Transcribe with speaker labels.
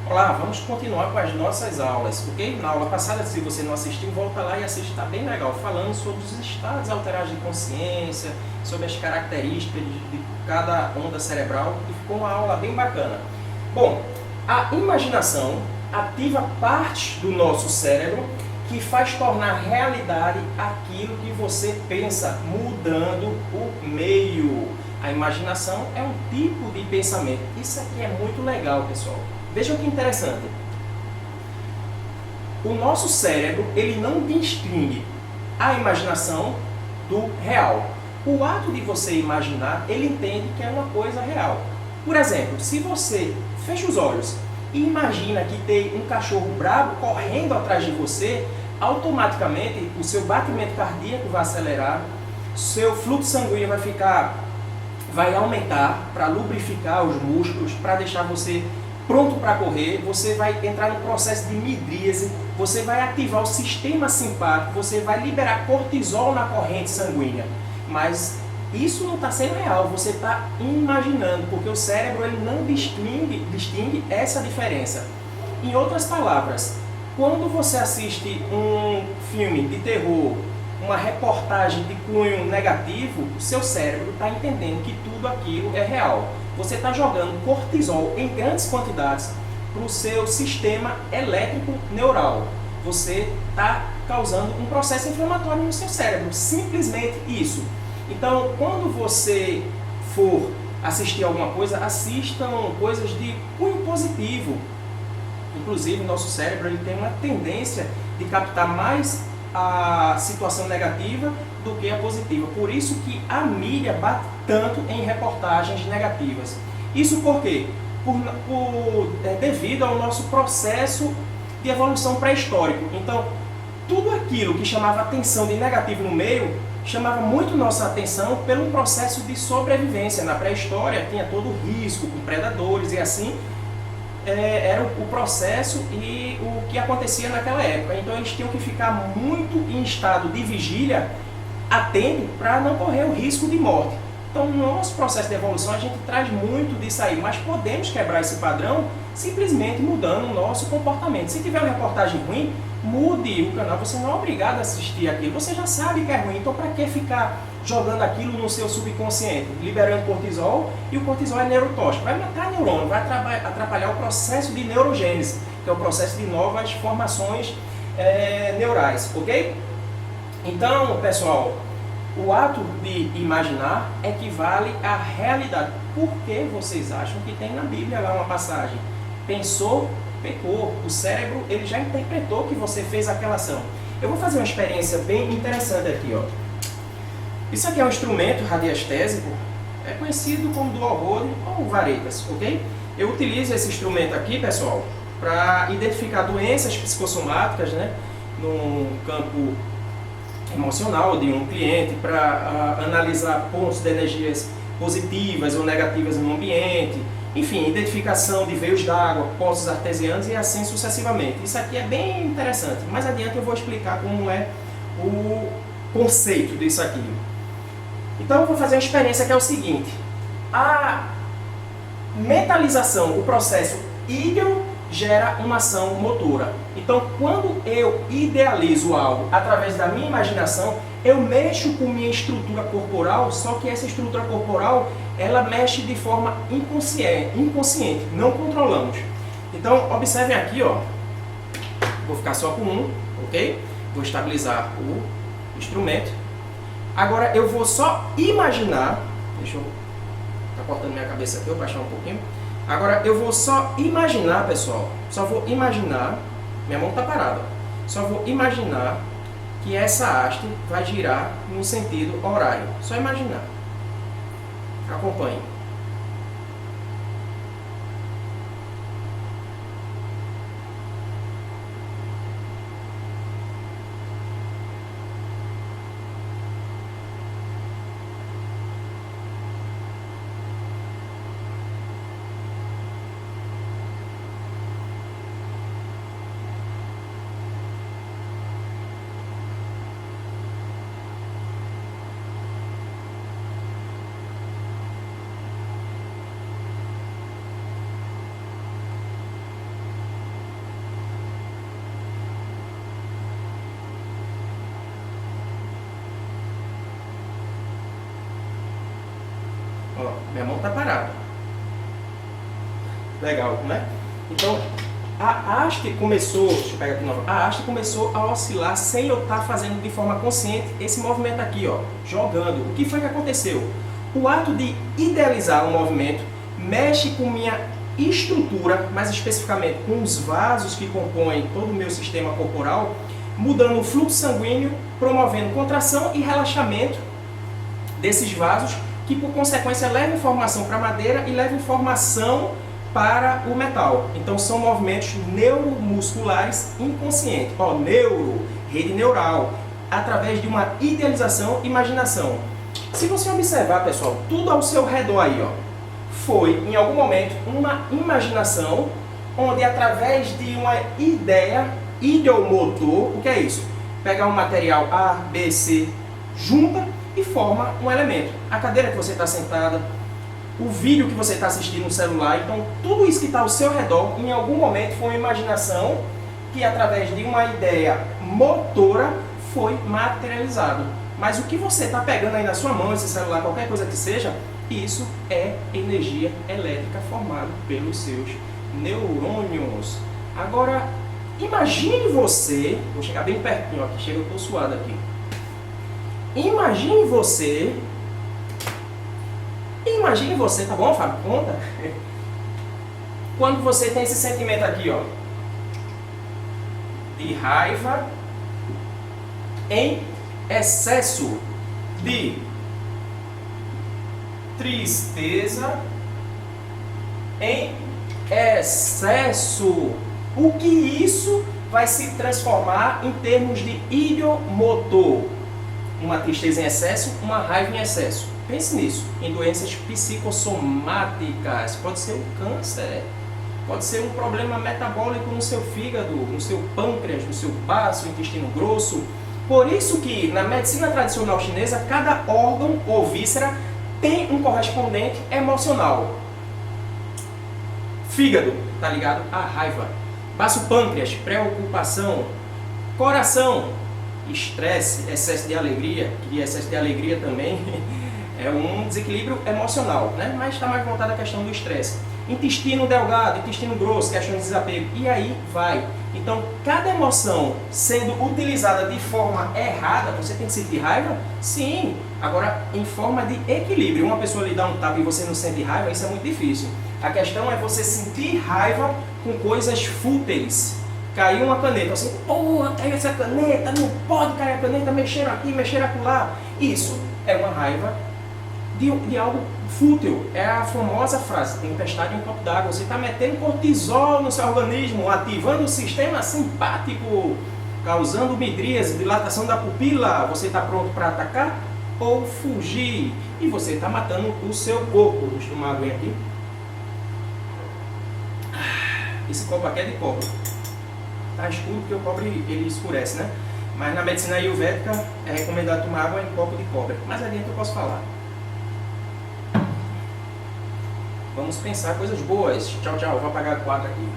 Speaker 1: Olá, vamos continuar com as nossas aulas, ok? Na aula passada, se você não assistiu, volta lá e assiste, está bem legal, falando sobre os estados alterados de consciência, sobre as características de cada onda cerebral, e ficou uma aula bem bacana. Bom, a imaginação ativa partes do nosso cérebro que faz tornar realidade aquilo que você pensa, mudando o meio. A imaginação é um tipo de pensamento. Isso aqui é muito legal, pessoal. Vejam que interessante. O nosso cérebro, ele não distingue a imaginação do real. O ato de você imaginar, ele entende que é uma coisa real. Por exemplo, se você fecha os olhos e imagina que tem um cachorro bravo correndo atrás de você, automaticamente o seu batimento cardíaco vai acelerar, seu fluxo sanguíneo vai aumentar para lubrificar os músculos, para deixar você pronto para correr, você vai entrar no processo de midríase, você vai ativar o sistema simpático, você vai liberar cortisol na corrente sanguínea. Mas isso não está sendo real, você está imaginando, porque o cérebro ele não distingue essa diferença. Em outras palavras, quando você assiste um filme de terror, uma reportagem de cunho negativo, o seu cérebro está entendendo que tudo aquilo é real. Você está jogando cortisol em grandes quantidades para o seu sistema elétrico neural. Você está causando um processo inflamatório no seu cérebro, simplesmente isso. Então, quando você for assistir alguma coisa, assistam coisas de cunho positivo. Inclusive, o nosso cérebro ele tem uma tendência de captar mais a situação negativa do que a positiva. Por isso que a mídia bate tanto em reportagens negativas. Isso por quê? Devido ao nosso processo de evolução pré-histórico. Então, tudo aquilo que chamava atenção de negativo no meio, chamava muito nossa atenção pelo processo de sobrevivência. Na pré-história tinha todo o risco com predadores e assim, era o processo e o que acontecia naquela época. Então eles tinham que ficar muito em estado de vigília, atento para não correr o risco de morte. Então no nosso processo de evolução a gente traz muito disso aí, mas podemos quebrar esse padrão simplesmente mudando o nosso comportamento. Se tiver uma reportagem ruim, mude o canal, você não é obrigado a assistir aquilo, você já sabe que é ruim, então para que ficar jogando aquilo no seu subconsciente, liberando cortisol, e o cortisol é neurotóxico, vai matar neurônio, vai atrapalhar o processo de neurogênese, que é o processo de novas formações neurais, ok? Então, pessoal, o ato de imaginar equivale à realidade. Por que vocês acham que tem na Bíblia lá uma passagem? Pensou, pecou. O cérebro ele já interpretou que você fez aquela ação. Eu vou fazer uma experiência bem interessante aqui, ó. Isso aqui é um instrumento radiestésico, é conhecido como dual rod ou varetas, ok? Eu utilizo esse instrumento aqui, pessoal, para identificar doenças psicossomáticas, né, no campo emocional de um cliente, para analisar pontos de energias positivas ou negativas no ambiente, enfim, identificação de veios d'água, poços artesianos e assim sucessivamente. Isso aqui é bem interessante. Mais adiante eu vou explicar como é o conceito disso aqui. Então eu vou fazer uma experiência que é o seguinte: a mentalização, o processo ídeo gera uma ação motora. Então quando eu idealizo algo através da minha imaginação, eu mexo com minha estrutura corporal, só que essa estrutura corporal ela mexe de forma inconsciente, não controlamos. Então observem aqui, ó, vou ficar só com um, ok? Vou estabilizar o instrumento. Agora eu vou só imaginar, deixa eu, tá cortando minha cabeça aqui, eu vou baixar um pouquinho. Agora eu vou só imaginar, pessoal, só vou imaginar, minha mão tá parada, só vou imaginar que essa haste vai girar no sentido horário, só imaginar. Acompanhe. Minha mão está parada. Legal, né? Então, a haste começou, deixa eu pegar aqui novamente, a haste começou a oscilar sem eu estar fazendo de forma consciente esse movimento aqui, ó, jogando. O que foi que aconteceu? O ato de idealizar um movimento mexe com minha estrutura, mais especificamente com os vasos que compõem todo o meu sistema corporal, mudando o fluxo sanguíneo, promovendo contração e relaxamento desses vasos, que por consequência leva informação para a madeira e leva informação para o metal. Então são movimentos neuromusculares inconscientes. Ó, neuro, rede neural, através de uma idealização, imaginação. Se você observar, pessoal, tudo ao seu redor aí, ó, foi em algum momento uma imaginação, onde através de uma ideia, ideomotor, o que é isso? Pegar um material A, B, C, junta e forma um elemento. A cadeira que você está sentada, o vídeo que você está assistindo no celular, então tudo isso que está ao seu redor, em algum momento foi uma imaginação que através de uma ideia motora foi materializado. Mas o que você está pegando aí na sua mão, esse celular, qualquer coisa que seja, isso é energia elétrica formada pelos seus neurônios. Agora, imagine você, vou chegar bem pertinho aqui, chega, eu estou suado aqui. Imagine você, tá bom, Fábio? Conta. Quando você tem esse sentimento aqui, ó, de raiva em excesso, de tristeza em excesso, o que isso vai se transformar em termos de ideomotor? Uma tristeza em excesso, uma raiva em excesso. Pense nisso, em doenças psicossomáticas, pode ser um câncer, pode ser um problema metabólico no seu fígado, no seu pâncreas, no seu baço, intestino grosso. Por isso que na medicina tradicional chinesa, cada órgão ou víscera tem um correspondente emocional. Fígado está ligado à raiva, baço pâncreas, preocupação, coração, estresse, excesso de alegria, que excesso de alegria também é um desequilíbrio emocional, né? Mas está mais voltado à questão do estresse. Intestino delgado, intestino grosso, questão de desapego, e aí vai. Então, cada emoção sendo utilizada de forma errada, você tem que sentir raiva? Sim. Agora, em forma de equilíbrio. Uma pessoa lhe dá um tapa e você não sente raiva, isso é muito difícil. A questão é você sentir raiva com coisas fúteis. Caiu uma caneta, assim, porra, caiu essa caneta, não pode cair a caneta, mexer aqui, mexer acolá. Isso é uma raiva de algo fútil. É a famosa frase, tempestade em um copo d'água. Você está metendo cortisol no seu organismo, ativando o sistema simpático, causando midríase, dilatação da pupila. Você está pronto para atacar ou fugir. E você está matando o seu corpo. Deixa eu tomar água aqui. Esse copo aqui é de cobre. Está escuro porque o cobre ele escurece, né? Mas na medicina ayurvédica é recomendado tomar água em copo de cobre. Mais adiante eu posso falar. Vamos pensar coisas boas. Tchau, tchau. Vou apagar a quadra aqui.